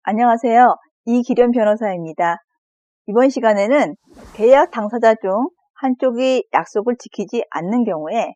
안녕하세요. 이기련 변호사입니다. 이번 시간에는 계약 당사자 중 한쪽이 약속을 지키지 않는 경우에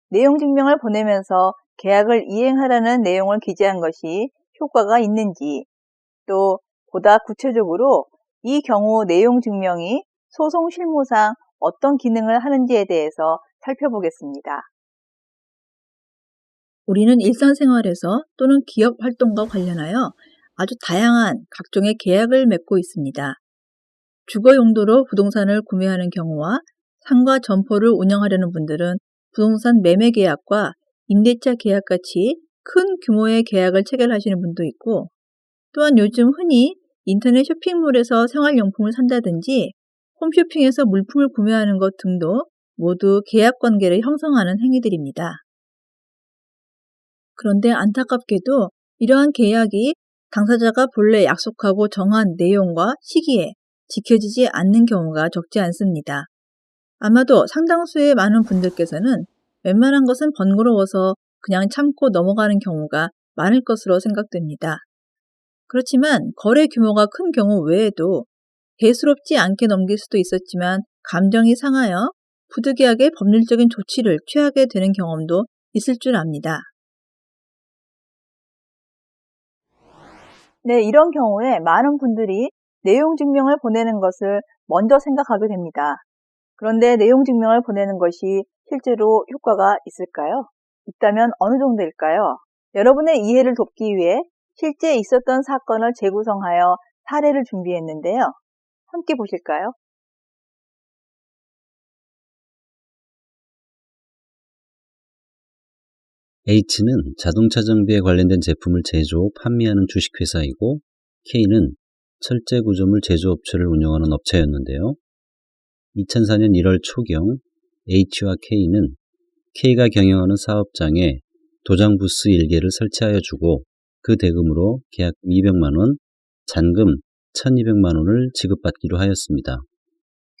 내용 증명을 보내면서 계약을 이행하라는 내용을 기재한 것이 효과가 있는지, 또 보다 구체적으로 이 경우 내용 증명이 소송 실무상 어떤 기능을 하는지에 대해서 살펴보겠습니다. 우리는 일상생활에서 또는 기업 활동과 관련하여 아주 다양한 각종의 계약을 맺고 있습니다. 주거 용도로 부동산을 구매하는 경우와 상가 점포를 운영하려는 분들은 부동산 매매 계약과 임대차 계약같이 큰 규모의 계약을 체결하시는 분도 있고, 또한 요즘 흔히 인터넷 쇼핑몰에서 생활용품을 산다든지 홈쇼핑에서 물품을 구매하는 것 등도 모두 계약 관계를 형성하는 행위들입니다. 그런데 안타깝게도 이러한 계약이 당사자가 본래 약속하고 정한 내용과 시기에 지켜지지 않는 경우가 적지 않습니다. 아마도 상당수의 많은 분들께서는 웬만한 것은 번거로워서 그냥 참고 넘어가는 경우가 많을 것으로 생각됩니다. 그렇지만 거래 규모가 큰 경우 외에도 대수롭지 않게 넘길 수도 있었지만 감정이 상하여 부득이하게 법률적인 조치를 취하게 되는 경험도 있을 줄 압니다. 네, 이런 경우에 많은 분들이 내용 증명을 보내는 것을 먼저 생각하게 됩니다. 그런데 내용 증명을 보내는 것이 실제로 효과가 있을까요? 있다면 어느 정도일까요? 여러분의 이해를 돕기 위해 실제 있었던 사건을 재구성하여 사례를 준비했는데요. 함께 보실까요? H는 자동차 정비에 관련된 제품을 제조, 판매하는 주식회사이고 K는 철제 구조물 제조업체를 운영하는 업체였는데요. 2004년 1월 초경 H와 K는 K가 경영하는 사업장에 도장 부스 1개를 설치하여 주고 그 대금으로 계약 200만 원, 잔금 1200만 원을 지급받기로 하였습니다.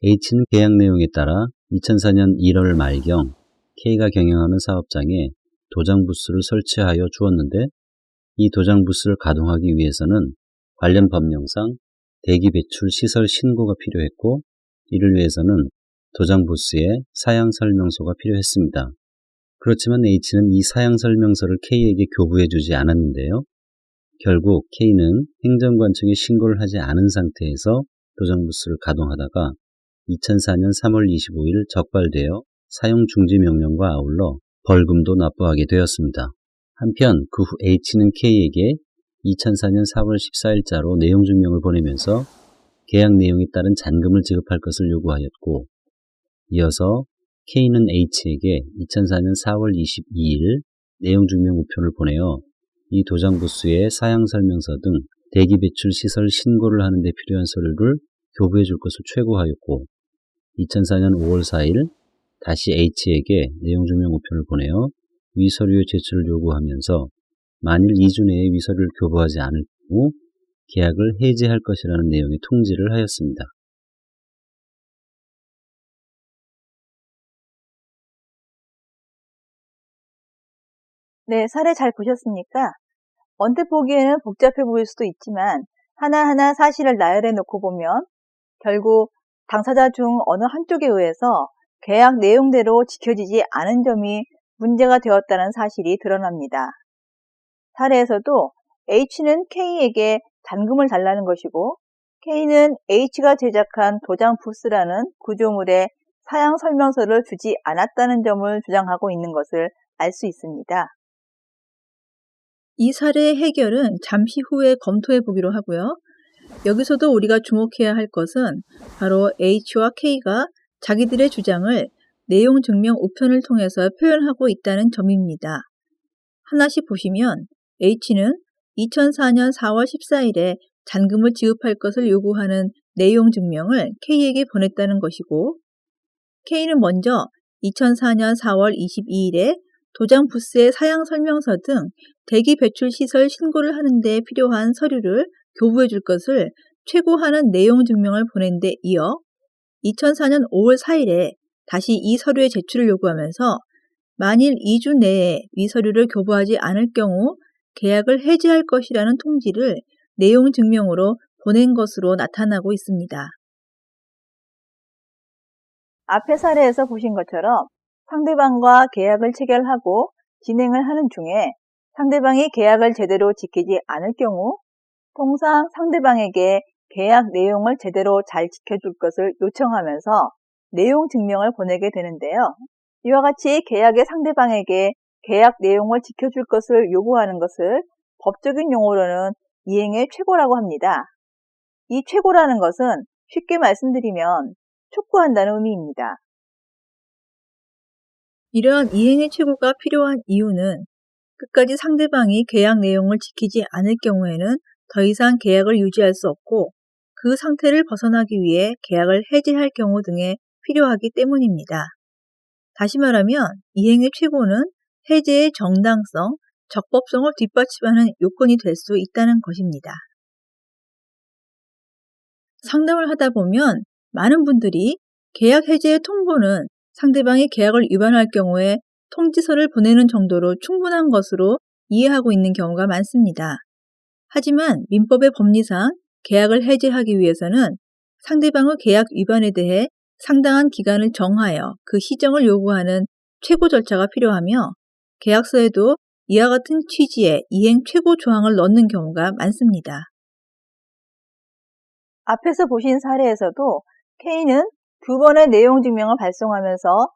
H는 계약 내용에 따라 2004년 1월 말경 K가 경영하는 사업장에 도장 부스를 설치하여 주었는데 이 도장 부스를 가동하기 위해서는 관련 법령상 대기 배출 시설 신고가 필요했고 이를 위해서는 도장 부스에 사양 설명서가 필요했습니다. 그렇지만 H는 이 사양 설명서를 K에게 교부해 주지 않았는데요. 결국 K는 행정관청에 신고를 하지 않은 상태에서 도장 부스를 가동하다가 2004년 3월 25일 적발되어 사용 중지 명령과 아울러 벌금도 납부하게 되었습니다. 한편 그 후 H는 K에게 2004년 4월 14일자로 내용 증명을 보내면서 계약 내용에 따른 잔금을 지급할 것을 요구하였고 이어서 K는 H에게 2004년 4월 22일 내용 증명 우편을 보내어 이 도장 부스의 사양 설명서 등 대기 배출 시설 신고를 하는 데 필요한 서류를 교부해 줄 것을 최고하였고 2004년 5월 4일 다시 H에게 내용 증명 우편을 보내어 위 서류의 제출을 요구하면서 만일 2주 내에 위 서류를 교부하지 않을 경우 계약을 해지할 것이라는 내용의 통지를 하였습니다. 네, 사례 잘 보셨습니까? 언뜻 보기에는 복잡해 보일 수도 있지만 하나하나 사실을 나열해 놓고 보면 결국 당사자 중 어느 한쪽에 의해서 계약 내용대로 지켜지지 않은 점이 문제가 되었다는 사실이 드러납니다. 사례에서도 H는 K에게 잔금을 달라는 것이고 K는 H가 제작한 도장 부스라는 구조물에 사양 설명서를 주지 않았다는 점을 주장하고 있는 것을 알 수 있습니다. 이 사례의 해결은 잠시 후에 검토해 보기로 하고요. 여기서도 우리가 주목해야 할 것은 바로 H와 K가 자기들의 주장을 내용 증명 우편을 통해서 표현하고 있다는 점입니다. 하나씩 보시면 H는 2004년 4월 14일에 잔금을 지급할 것을 요구하는 내용 증명을 K에게 보냈다는 것이고 K는 먼저 2004년 4월 22일에 도장 부스의 사양 설명서 등 대기 배출 시설 신고를 하는 데 필요한 서류를 교부해 줄 것을 최고하는 내용 증명을 보낸 데 이어 2004년 5월 4일에 다시 이 서류의 제출을 요구하면서 만일 2주 내에 이 서류를 교부하지 않을 경우 계약을 해지할 것이라는 통지를 내용 증명으로 보낸 것으로 나타나고 있습니다. 앞의 사례에서 보신 것처럼 상대방과 계약을 체결하고 진행을 하는 중에 상대방이 계약을 제대로 지키지 않을 경우 통상 상대방에게 계약 내용을 제대로 잘 지켜줄 것을 요청하면서 내용 증명을 보내게 되는데요. 이와 같이 계약의 상대방에게 계약 내용을 지켜줄 것을 요구하는 것을 법적인 용어로는 이행의 최고라고 합니다. 이 최고라는 것은 쉽게 말씀드리면 촉구한다는 의미입니다. 이러한 이행의 최고가 필요한 이유는 끝까지 상대방이 계약 내용을 지키지 않을 경우에는 더 이상 계약을 유지할 수 없고 그 상태를 벗어나기 위해 계약을 해지할 경우 등에 필요하기 때문입니다. 다시 말하면 이행의 최고는 해제의 정당성, 적법성을 뒷받침하는 요건이 될 수 있다는 것입니다. 상담을 하다 보면 많은 분들이 계약 해제의 통보는 상대방이 계약을 위반할 경우에 통지서를 보내는 정도로 충분한 것으로 이해하고 있는 경우가 많습니다. 하지만 민법의 법리상 계약을 해제하기 위해서는 상대방의 계약 위반에 대해 상당한 기간을 정하여 그 시정을 요구하는 최고 절차가 필요하며 계약서에도 이와 같은 취지의 이행 최고 조항을 넣는 경우가 많습니다. 앞에서 보신 사례에서도 K는 2번의 내용 증명을 발송하면서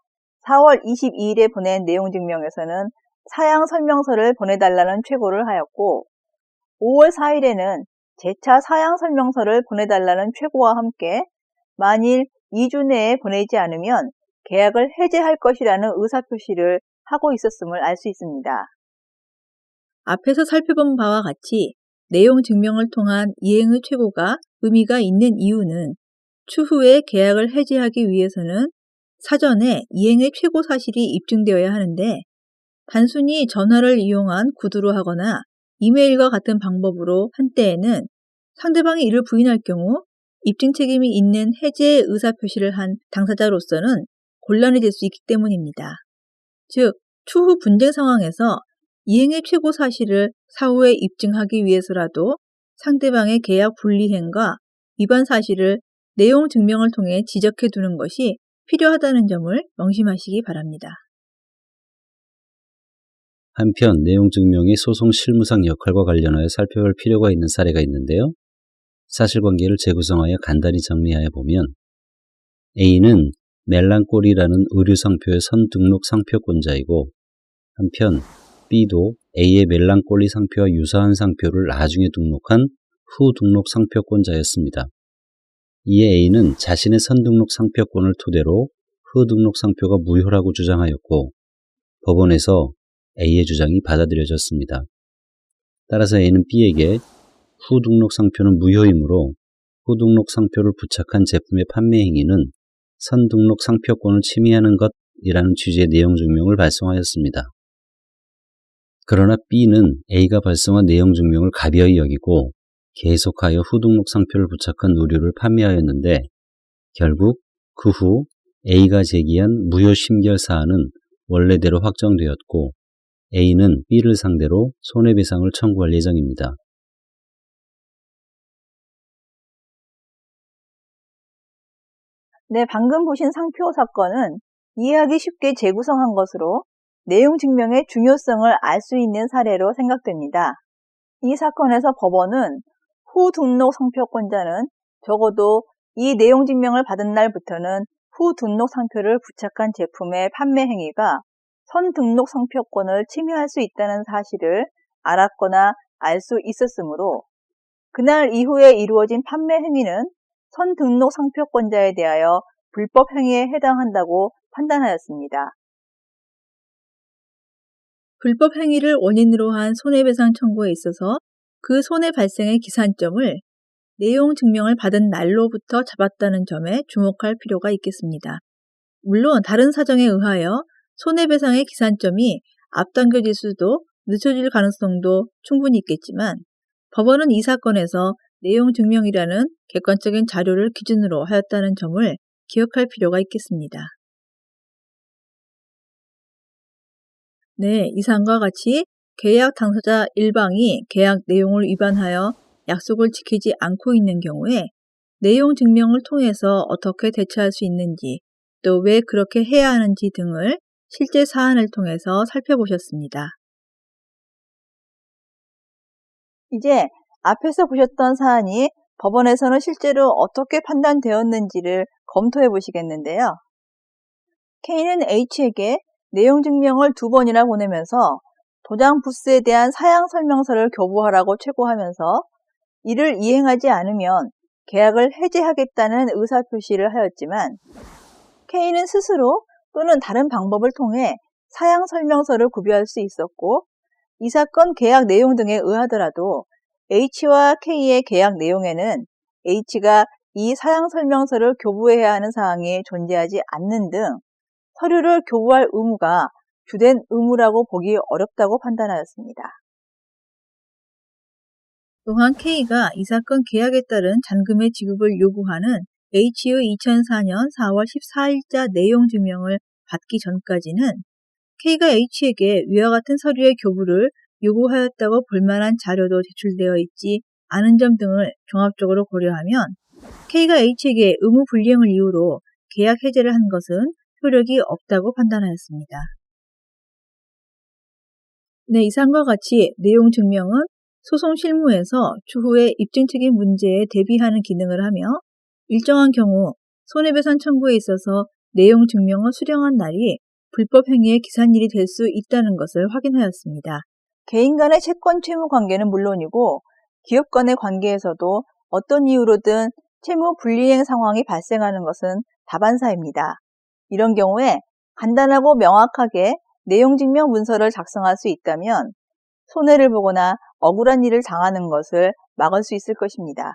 4월 22일에 보낸 내용 증명에서는 사양 설명서를 보내달라는 최고를 하였고 5월 4일에는 재차 사양 설명서를 보내달라는 최고와 함께 만일 2주 내에 보내지 않으면 계약을 해제할 것이라는 의사표시를 하고 있었음을 알 수 있습니다. 앞에서 살펴본 바와 같이 내용 증명을 통한 이행의 최고가 의미가 있는 이유는 추후에 계약을 해지하기 위해서는 사전에 이행의 최고 사실이 입증되어야 하는데 단순히 전화를 이용한 구두로 하거나 이메일과 같은 방법으로 한 때에는 상대방이 이를 부인할 경우 입증 책임이 있는 해제의 의사표시를 한 당사자로서는 곤란이 될 수 있기 때문입니다. 즉, 추후 분쟁 상황에서 이행의 최고 사실을 사후에 입증하기 위해서라도 상대방의 계약 분리행과 위반 사실을 내용 증명을 통해 지적해 두는 것이 필요하다는 점을 명심하시기 바랍니다. 한편 내용 증명의 소송 실무상 역할과 관련하여 살펴볼 필요가 있는 사례가 있는데요. 사실관계를 재구성하여 간단히 정리하여 보면 A는 멜랑꼴이라는 의류상표의 선등록 상표권자이고 한편 B도 A의 멜랑꼴리 상표와 유사한 상표를 나중에 등록한 후등록 상표권자였습니다. 이에 A는 자신의 선등록 상표권을 토대로 후등록 상표가 무효라고 주장하였고 법원에서 A의 주장이 받아들여졌습니다. 따라서 A는 B에게 후등록 상표는 무효이므로 후등록 상표를 부착한 제품의 판매 행위는 선등록 상표권을 침해하는 것이라는 취지의 내용 증명을 발송하였습니다. 그러나 B는 A가 발송한 내용 증명을 가벼이 여기고 계속하여 후등록 상표를 부착한 의류를 판매하였는데 결국 그 후 A가 제기한 무효 심결 사안은 원래대로 확정되었고 A는 B를 상대로 손해배상을 청구할 예정입니다. 네, 방금 보신 상표 사건은 이해하기 쉽게 재구성한 것으로 내용 증명의 중요성을 알 수 있는 사례로 생각됩니다. 이 사건에서 법원은 후등록 상표권자는 적어도 이 내용 증명을 받은 날부터는 후등록 상표를 부착한 제품의 판매 행위가 선등록 상표권을 침해할 수 있다는 사실을 알았거나 알 수 있었으므로 그날 이후에 이루어진 판매 행위는 선등록 상표권자에 대하여 불법 행위에 해당한다고 판단하였습니다. 불법 행위를 원인으로 한 손해배상 청구에 있어서 그 손해 발생의 기산점을 내용 증명을 받은 날로부터 잡았다는 점에 주목할 필요가 있겠습니다. 물론 다른 사정에 의하여 손해배상의 기산점이 앞당겨질 수도 늦춰질 가능성도 충분히 있겠지만 법원은 이 사건에서 내용 증명이라는 객관적인 자료를 기준으로 하였다는 점을 기억할 필요가 있겠습니다. 네, 이상과 같이 계약 당사자 일방이 계약 내용을 위반하여 약속을 지키지 않고 있는 경우에 내용 증명을 통해서 어떻게 대처할 수 있는지, 또 왜 그렇게 해야 하는지 등을 실제 사안을 통해서 살펴보셨습니다. 이제 앞에서 보셨던 사안이 법원에서는 실제로 어떻게 판단되었는지를 검토해 보시겠는데요. K는 H에게 내용 증명을 2번이나 보내면서 도장 부스에 대한 사양 설명서를 교부하라고 최고하면서 이를 이행하지 않으면 계약을 해지하겠다는 의사표시를 하였지만 K는 스스로 또는 다른 방법을 통해 사양 설명서를 구비할 수 있었고 이 사건 계약 내용 등에 의하더라도 H와 K의 계약 내용에는 H가 이 사양 설명서를 교부해야 하는 사항이 존재하지 않는 등 서류를 교부할 의무가 주된 의무라고 보기 어렵다고 판단하였습니다. 또한 K가 이 사건 계약에 따른 잔금의 지급을 요구하는 H의 2004년 4월 14일자 내용 증명을 받기 전까지는 K가 H에게 위와 같은 서류의 교부를 요구하였다고 볼 만한 자료도 제출되어 있지 않은 점 등을 종합적으로 고려하면 K가 H에게 의무 불이행을 이유로 계약 해제를 한 것은 효력이 없다고 판단하였습니다. 네, 이상과 같이 내용 증명은 소송 실무에서 추후에 입증 책임 문제에 대비하는 기능을 하며 일정한 경우 손해배상 청구에 있어서 내용 증명을 수령한 날이 불법 행위의 기산일이 될 수 있다는 것을 확인하였습니다. 개인 간의 채권 채무 관계는 물론이고 기업 간의 관계에서도 어떤 이유로든 채무 불이행 상황이 발생하는 것은 다반사입니다. 이런 경우에 간단하고 명확하게 내용 증명 문서를 작성할 수 있다면 손해를 보거나 억울한 일을 당하는 것을 막을 수 있을 것입니다.